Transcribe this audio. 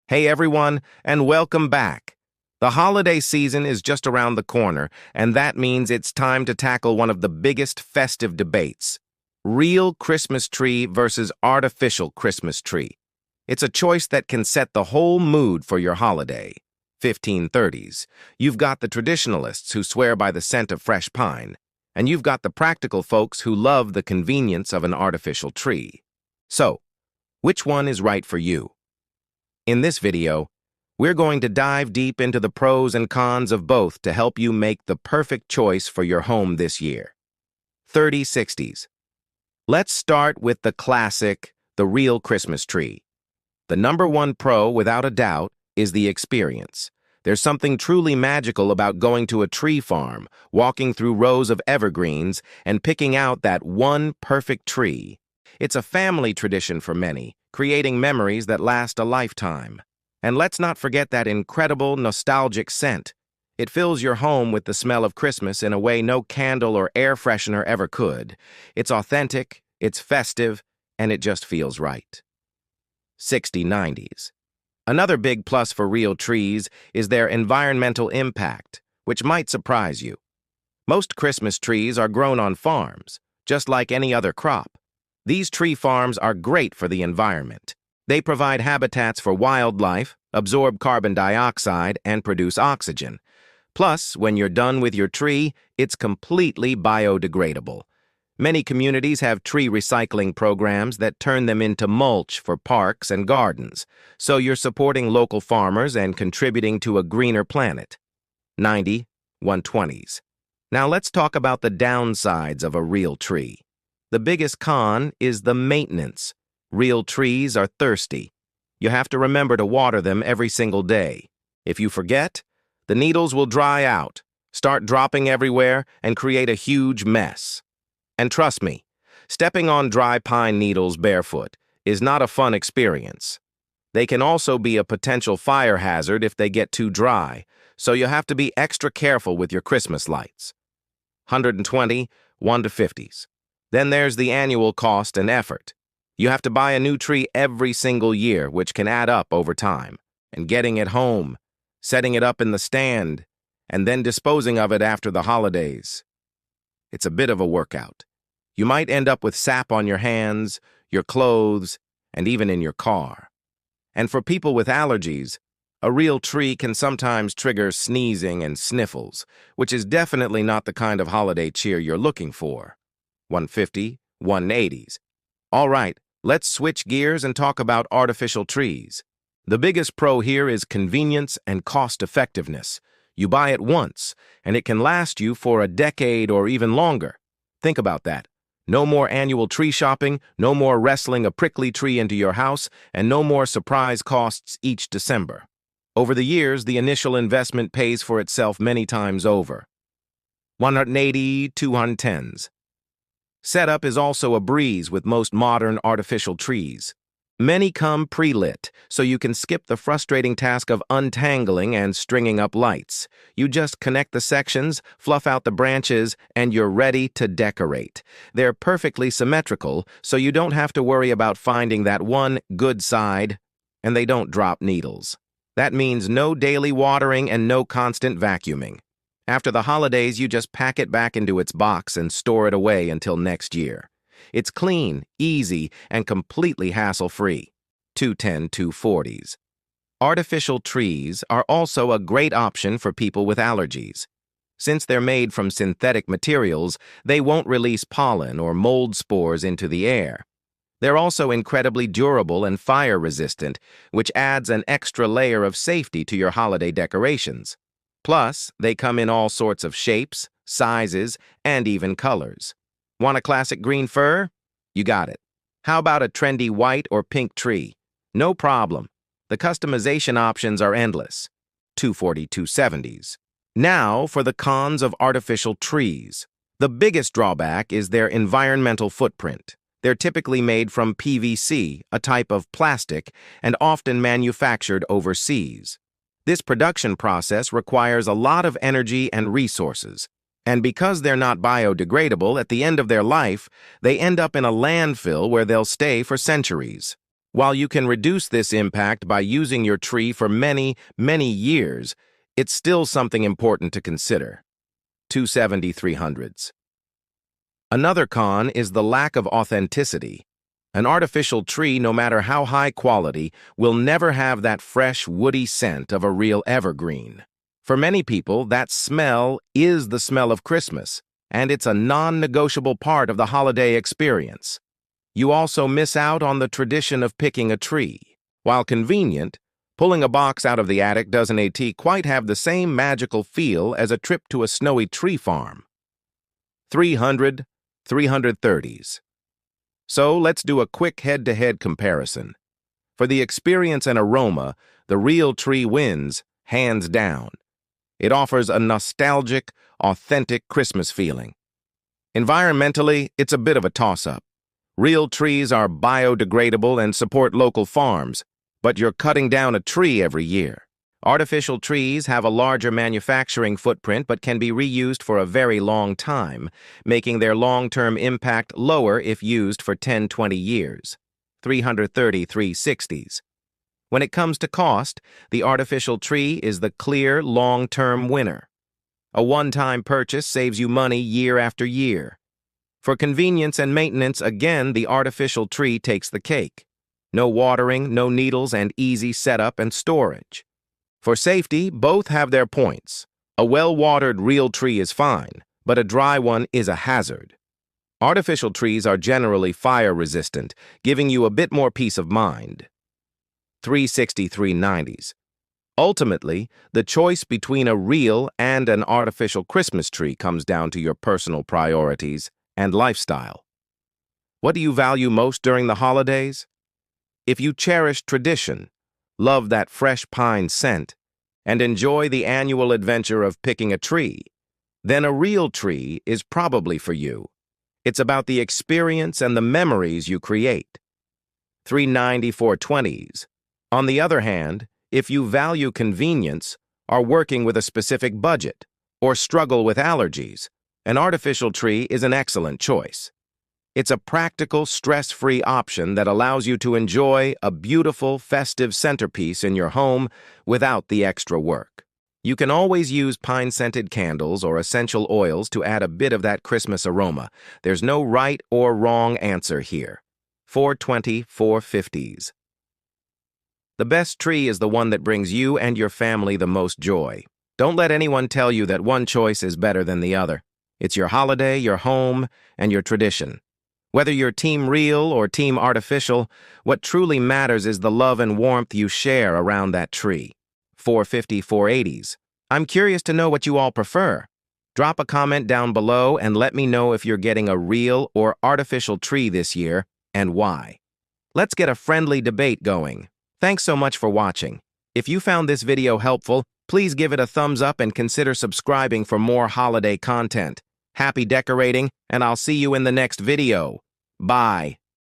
Hey everyone, and welcome back. The holiday season is just around the corner, and that means it's time to tackle one of the biggest festive debates: real Christmas tree versus artificial Christmas tree. It's a choice that can set the whole mood for your holiday. 1530s. You've got the traditionalists who swear by the scent of fresh pine, and you've got the practical folks who love the convenience of an artificial tree. So, which one is right for you? In this video, we're going to dive deep into the pros and cons of both to help you make the perfect choice for your home this year. 3060s. Let's start with the classic, the real Christmas tree. The number one pro, without a doubt, is the experience. There's something truly magical about going to a tree farm, walking through rows of evergreens, and picking out that one perfect tree. It's a family tradition for many, creating memories that last a lifetime. And let's not forget that incredible, nostalgic scent. It fills your home with the smell of Christmas in a way no candle or air freshener ever could. It's authentic, it's festive, and it just feels right. 6090s. Another big plus for real trees is their environmental impact, which might surprise you. Most Christmas trees are grown on farms, just like any other crop. These tree farms are great for the environment. They provide habitats for wildlife, absorb carbon dioxide, and produce oxygen. Plus, when you're done with your tree, it's completely biodegradable. Many communities have tree recycling programs that turn them into mulch for parks and gardens, so you're supporting local farmers and contributing to a greener planet. 120s. Now let's talk about the downsides of a real tree. The biggest con is the maintenance. Real trees are thirsty. You have to remember to water them every single day. If you forget, the needles will dry out, start dropping everywhere, and create a huge mess. And trust me, stepping on dry pine needles barefoot is not a fun experience. They can also be a potential fire hazard if they get too dry, so you have to be extra careful with your Christmas lights. 120, 150s. Then there's the annual cost and effort. You have to buy a new tree every single year, which can add up over time. And getting it home, setting it up in the stand, and then disposing of it after the holidays. It's a bit of a workout. You might end up with sap on your hands, your clothes, and even in your car. And for people with allergies, a real tree can sometimes trigger sneezing and sniffles, which is definitely not the kind of holiday cheer you're looking for. 150, 180s. All right, let's switch gears and talk about artificial trees. The biggest pro here is convenience and cost-effectiveness. You buy it once, and it can last you for a decade or even longer. Think about that. No more annual tree shopping, no more wrestling a prickly tree into your house, and no more surprise costs each December. Over the years, the initial investment pays for itself many times over. 180, 210s. Setup is also a breeze with most modern artificial trees. Many come pre-lit, so you can skip the frustrating task of untangling and stringing up lights. You just connect the sections, fluff out the branches, and you're ready to decorate. They're perfectly symmetrical, so you don't have to worry about finding that one good side, and they don't drop needles. That means no daily watering and no constant vacuuming. After the holidays, you just pack it back into its box and store it away until next year. It's clean, easy, and completely hassle-free. 210, 240s. Artificial trees are also a great option for people with allergies. Since they're made from synthetic materials, they won't release pollen or mold spores into the air. They're also incredibly durable and fire-resistant, which adds an extra layer of safety to your holiday decorations. Plus, they come in all sorts of shapes, sizes, and even colors. Want a classic green fir? You got it. How about a trendy white or pink tree? No problem. The customization options are endless. 240, 270s. Now for the cons of artificial trees. The biggest drawback is their environmental footprint. They're typically made from PVC, a type of plastic, and often manufactured overseas. This production process requires a lot of energy and resources, and because they're not biodegradable, at the end of their life, they end up in a landfill where they'll stay for centuries. While you can reduce this impact by using your tree for many, many years, it's still something important to consider. 270-300s. Another con is the lack of authenticity. An artificial tree, no matter how high quality, will never have that fresh, woody scent of a real evergreen. For many people, that smell is the smell of Christmas, and it's a non-negotiable part of the holiday experience. You also miss out on the tradition of picking a tree. While convenient, pulling a box out of the attic doesn't quite have the same magical feel as a trip to a snowy tree farm. 330s. So let's do a quick head-to-head comparison. For the experience and aroma, the real tree wins, hands down. It offers a nostalgic, authentic Christmas feeling. Environmentally, it's a bit of a toss-up. Real trees are biodegradable and support local farms, but you're cutting down a tree every year. Artificial trees have a larger manufacturing footprint but can be reused for a very long time, making their long-term impact lower if used for 10-20 years. 360s. When it comes to cost, the artificial tree is the clear, long-term winner. A one-time purchase saves you money year after year. For convenience and maintenance, again, the artificial tree takes the cake. No watering, no needles, and easy setup and storage. For safety, both have their points. A well-watered real tree is fine, but a dry one is a hazard. Artificial trees are generally fire-resistant, giving you a bit more peace of mind. 390s. Ultimately, the choice between a real and an artificial Christmas tree comes down to your personal priorities and lifestyle. What do you value most during the holidays? If you cherish tradition, love that fresh pine scent, and enjoy the annual adventure of picking a tree, then a real tree is probably for you. It's about the experience and the memories you create. 390-420s. On the other hand, if you value convenience, are working with a specific budget, or struggle with allergies, an artificial tree is an excellent choice. It's a practical, stress-free option that allows you to enjoy a beautiful, festive centerpiece in your home without the extra work. You can always use pine-scented candles or essential oils to add a bit of that Christmas aroma. There's no right or wrong answer here. 420-450s. The best tree is the one that brings you and your family the most joy. Don't let anyone tell you that one choice is better than the other. It's your holiday, your home, and your tradition. Whether you're team real or team artificial, what truly matters is the love and warmth you share around that tree. 450-480s. I'm curious to know what you all prefer. Drop a comment down below and let me know if you're getting a real or artificial tree this year and why. Let's get a friendly debate going. Thanks so much for watching. If you found this video helpful, please give it a thumbs up and consider subscribing for more holiday content. Happy decorating, and I'll see you in the next video. Bye.